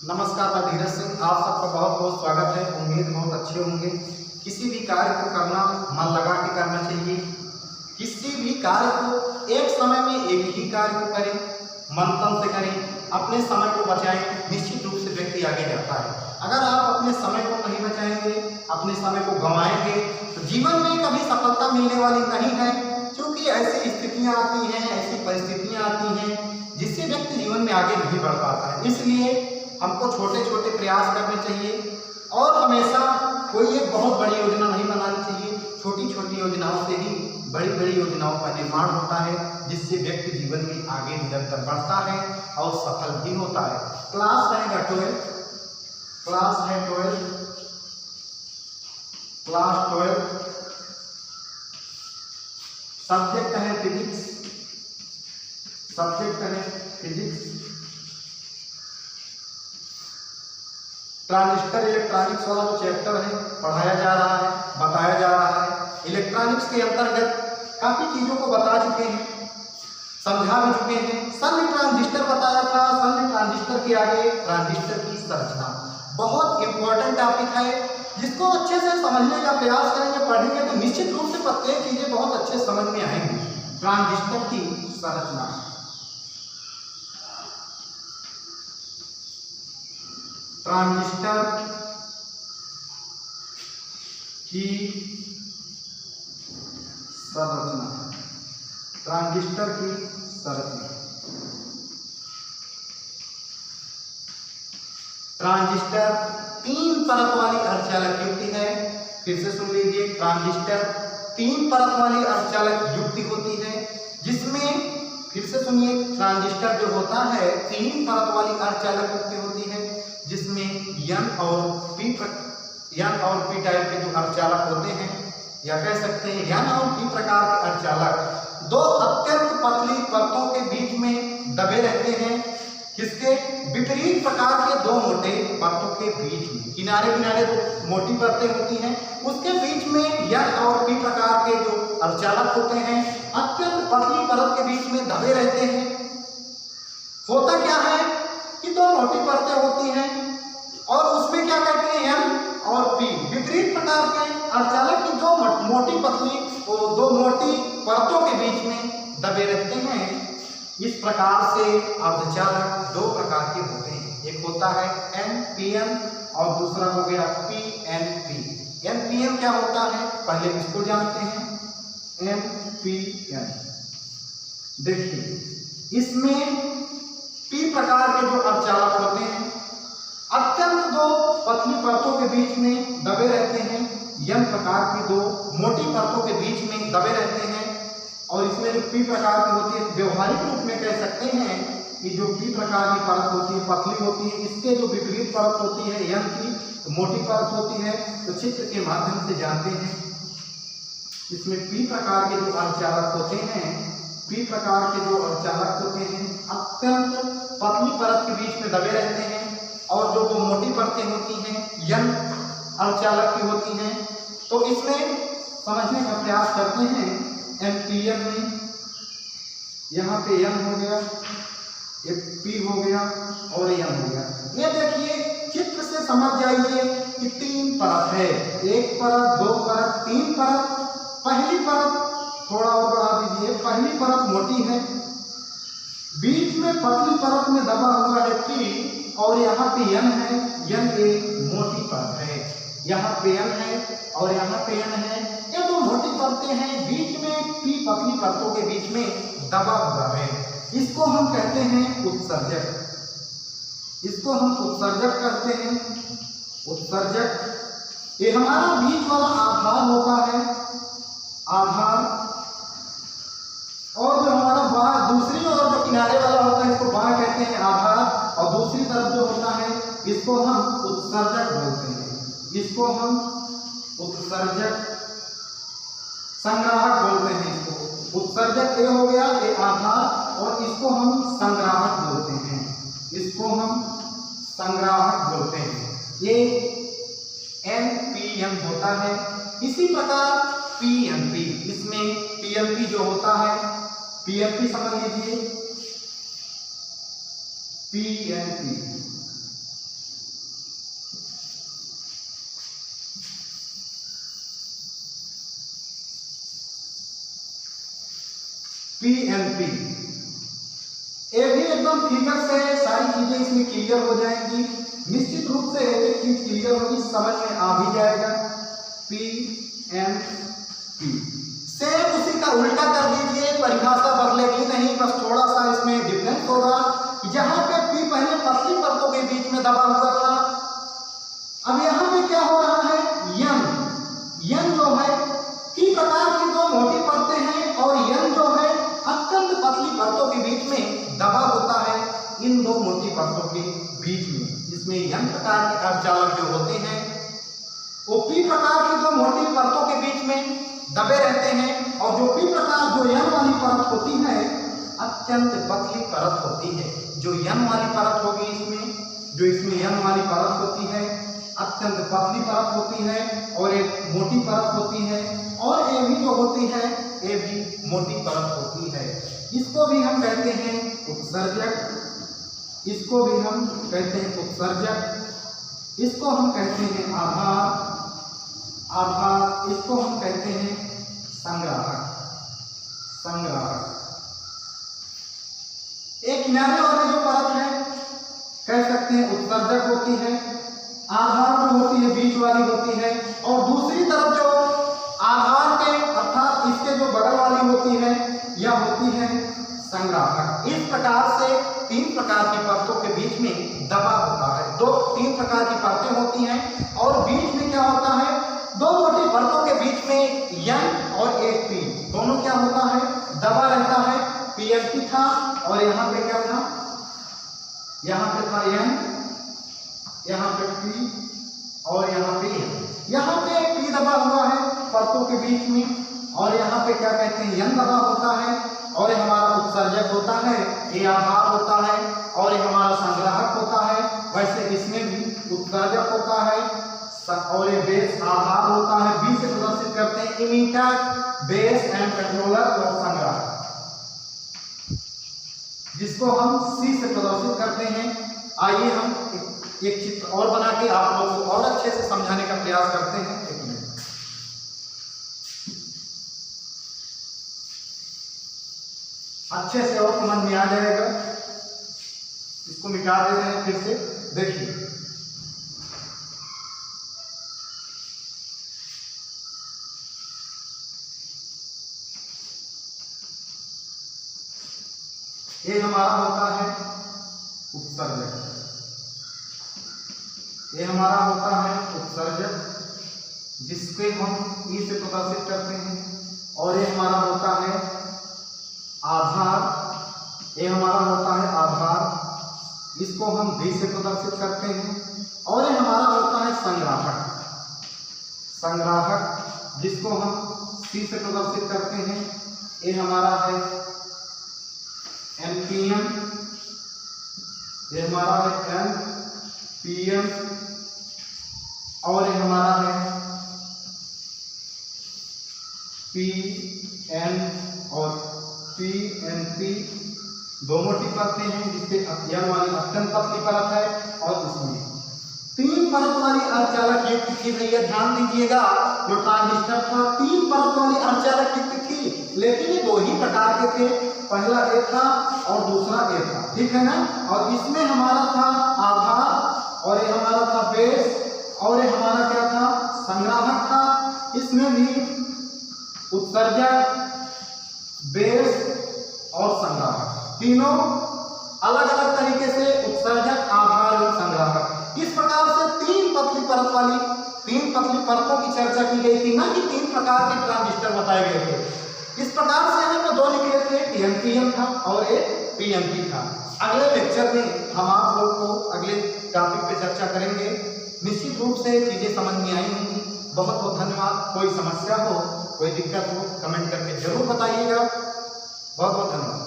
नमस्कार, मैं धीरज सिंह। आप सबका बहुत बहुत स्वागत है। उम्मीद बहुत अच्छे होंगे। किसी भी कार्य को करना मन लगा के करना चाहिए। किसी भी कार्य को एक समय में एक ही कार्य को करें, मन तन से करें, अपने समय को बचाएं। निश्चित रूप से व्यक्ति आगे जाता है। अगर आप अपने समय को नहीं बचाएंगे, अपने समय को गंवाएंगे तो जीवन में कभी सफलता मिलने वाली नहीं है। क्योंकि ऐसी स्थितियां आती हैं, ऐसी परिस्थितियां आती हैं जिससे व्यक्ति जीवन में आगे नहीं बढ़ पाता है। इसलिए हमको छोटे छोटे प्रयास करने चाहिए और हमेशा कोई एक बहुत बड़ी योजना नहीं बनानी चाहिए। छोटी छोटी योजनाओं से ही बड़ी बड़ी योजनाओं का निर्माण होता है, जिससे व्यक्ति जीवन में आगे निरंतर बढ़ता है और सफल भी होता है। क्लास रहेगा 12, क्लास है 12, क्लास 12, सब्जेक्ट है फिजिक्स, सब्जेक्ट है फिजिक्स। ट्रांजिस्टर इलेक्ट्रॉनिक्स वाला जो चैप्टर है पढ़ाया जा रहा है, बताया जा रहा है। इलेक्ट्रॉनिक्स के अंतर्गत काफी चीजों को बता चुके हैं, समझा भी चुके हैं। सन ट्रांजिस्टर बताया था। सन ट्रांजिस्टर के आगे ट्रांजिस्टर की संरचना बहुत इंपॉर्टेंट टॉपिक है, जिसको अच्छे से समझने का प्रयास करेंगे, पढ़ेंगे तो निश्चित रूप से प्रत्येक चीजें बहुत अच्छे समझ में आएंगी। ट्रांजिस्टर की संरचना, ट्रांजिस्टर की संरचना, ट्रांजिस्टर की संरचना। ट्रांजिस्टर 3 परत वाली अर्धचालक युक्ति है। फिर से सुन लीजिए, ट्रांजिस्टर 3 परत वाली अर्धचालक युक्ति होती है, जिसमें फिर से सुनिए, ट्रांजिस्टर जो होता है 3 परत वाली अर्धचालक युक्ति होती है, जिसमें N और P टाइप के जो अर्धचालक होते हैं, या कह सकते हैं N और P प्रकार के अर्धचालक दो अत्यंत पतली परतों के बीच में दबे रहते हैं। किसके विपरीत प्रकार के दो मोटे परतों के बीच में, किनारे किनारे दो मोटी परतें होती हैं, उसके बीच में N और P प्रकार के जो अर्धचालक होते हैं अत्यंत पतली परत के बीच में दबे रहते हैं। होता क्या है कि दो मोटी परतें होती हैं और उसमें क्या कहते हैं N और P विपरीत प्रकार के अर्धचालक की दो मोटी पतली और दो मोटी परतों के बीच में दबे रहते हैं। इस प्रकार से अर्धचालक 2 प्रकार के होते हैं। एक होता है NPN और दूसरा हो गया PNP। NPN क्या होता है पहले इसको जानते हैं। NPN देखिए, इसमें P प्रकार के जो अर्धचालक होते हैं अत्यंत 2 पतली परतों के बीच में दबे रहते हैं। N प्रकार की 2 मोटी परतों के बीच में दबे रहते हैं। और इसमें जो P प्रकार की होती है, व्यवहारिक रूप में कह सकते हैं कि जो P प्रकार की परत होती है पतली होती है, इसके जो विपरीत परत होती है N की तो मोटी परत होती है। तो चित्र के माध्यम से जानते हैं, इसमें P प्रकार के जो अर्धचालक होते हैं, P प्रकार के जो अर्धचालक होते हैं अत्यंत पतली परत के बीच में दबे रहते हैं, और जो मोटी परतें होती हैं N अर्धचालक की होती हैं। तो इसमें समझने का प्रयास करते हैं। NPN में यहाँ पे N हो गया, एक P हो गया और N हो गया। ये देखिए, चित्र से समझ जाइए कि 3 परत है, 1 परत, 2 परत, 3 परत। पहली परत थोड़ा और बढ़ा दीजिए, पहली परत मोटी है, बीच में पतली परत में दबा हुआ है P, और यहाँ पे N है। N एक मोटी परत है, यहाँ पे N है और यहाँ पे N है। ये 2 मोटी परतें हैं, बीच में P पतली परतों के बीच में दबा हुआ है। इसको हम कहते हैं उत्सर्जक। इसको हम उत्सर्जक कहते हैं। उत्सर्जक ये हमारा बीच वाला आधार होता है, आधार, और जो हमारा बाहर दूसरी ओर जो किनारे वाला होता है इसको बाहर कहते हैं आधार, और दूसरी तरफ जो होता है इसको हम उत्सर्जक बोलते हैं। इसको हम उत्सर्जक, संग्राहक बोलते हैं। इसको उत्सर्जक ये हो गया, ये आधार, और इसको हम संग्राहक बोलते हैं। इसको हम संग्राहक बोलते हैं। ये NPN होता है। इसी प्रकार PNP, इसमें PNP जो होता है, PNP समझ लीजिए, PNP PNP। ये भी एकदम फिगर से सारी चीजें इसमें क्लियर हो जाएंगी। निश्चित रूप से एक एक चीज क्लियर होगी, समझ में आ भी जाएगा। PNP सेम उसी का उल्टा कर दीजिए, परिभाषा बदलेगी नहीं, बस थोड़ा सा इसमें डिफरेंस होगा। जहां पे P पहले पतली परतों के बीच में दबा हुआ था, अब यहाँ पे क्या हो रहा है, N जो है P प्रकार की दो मोटी परतें हैं और N जो है अत्यंत पतली परतों के बीच में दबा होता है, इन दो मोटी परतों के बीच में। इसमें N प्रकार के अर्धचालक जो होते हैं वो P प्रकार की दो मोटी परतों के बीच में दबे रहते हैं, और जो P प्रकार जो N वाली परत होती है अत्यंत पतली परत होती है। जो N वाली परत होगी इसमें N वाली परत होती है अत्यंत पतली परत होती है, और एक मोटी परत होती है, और ये भी जो होती है ये भी मोटी परत होती है। इसको भी हम कहते हैं उत्सर्जक, इसको भी हम कहते हैं उत्सर्जक, इसको हम कहते हैं आधार, इसको हम कहते हैं संग्राहक। एक किनारे वाली जो परत है कह सकते हैं उत्सर्जक होती है, आधार जो होती है बीच वाली होती है, और दूसरी तरफ जो आधार के अर्थात इसके जो बगल वाली होती है यह होती है संग्राहक। इस प्रकार से तीन प्रकार की परतों के बीच में दबा होता है। तीन प्रकार की परतें होती हैं और बीच में क्या होता है, दो मोटी परतों के बीच में N और एक P दोनों क्या होता है, दबा रहता है। PNP था और यहाँ पे क्या था, यहाँ पे था N, यहाँ पे P और यहाँ पे N। यहाँ पे P दबा हुआ है परतों के बीच में, और यहाँ पे क्या कहते हैं N दबा होता है, और ये हमारा उत्सर्जक होता है, ये आधार होता है, और ये हमारा संग्राहक होता है। वैसे इसमें भी उत्सर्जक होता है और ये बेस आधार होता है। B से प्रदर्शित करते हैं इमीटर, बेस एंड कंट्रोलर और संग्राहक, जिसको हम C से प्रदर्शित करते हैं। आइए हम एक चित्र और बना के आप लोगों को और अच्छे से समझाने का प्रयास करते हैं। एक मिनट, अच्छे से और समझ में आ जाएगा। इसको मिटा दे रहे हैं, फिर से देखिए। ये हमारा होता है उत्सर्जक, ये हमारा होता है उत्सर्जक, जिसके हम E से प्रदर्शित करते हैं, और ये हमारा होता है आधार, ये हमारा होता है आधार, इसको हम B से प्रदर्शित करते हैं, और ये हमारा होता है संग्राहक, जिसको हम C से प्रदर्शित करते हैं। ये हमारा है NPN, ये हमारा है NPN, और ये हमारा है PN और PNP। दो मोटी परतें हैं, जिसके N वाली अत्यंत पतली परत है, और इसमें तीन परत वाली अर्धचालक युक्त थी। भैया ध्यान दीजिएगा, जो ट्रांजिस्टर था तीन परत वाली अर्धचालक युक्त थी, लेकिन ये दो ही प्रकार के थे, पहला A था और दूसरा A था, ठीक है ना। और इसमें हमारा था आधार, और ये हमारा था बेस, और ये हमारा क्या था, संग्राहक था। इसमें भी उत्सर्जक, बेस और संग्राहक तीनों अलग अलग तरीके से उत्सर्जक, आधार और संग्राहक। इस प्रकार से तीन पतली परतों की चर्चा की गई थी, ना कि तीन प्रकार के ट्रांजिस्टर बताए गए थे। इस प्रकार से यहाँ पर दो लिखे थे, PNPN था और एक PNP था। अगले लेक्चर में हम आप लोग को अगले टॉपिक पे चर्चा करेंगे। निश्चित रूप से चीजें समझ में आई होंगी। बहुत बहुत धन्यवाद। कोई समस्या हो, कोई दिक्कत हो, कमेंट करके जरूर बताइएगा। बहुत बहुत धन्यवाद।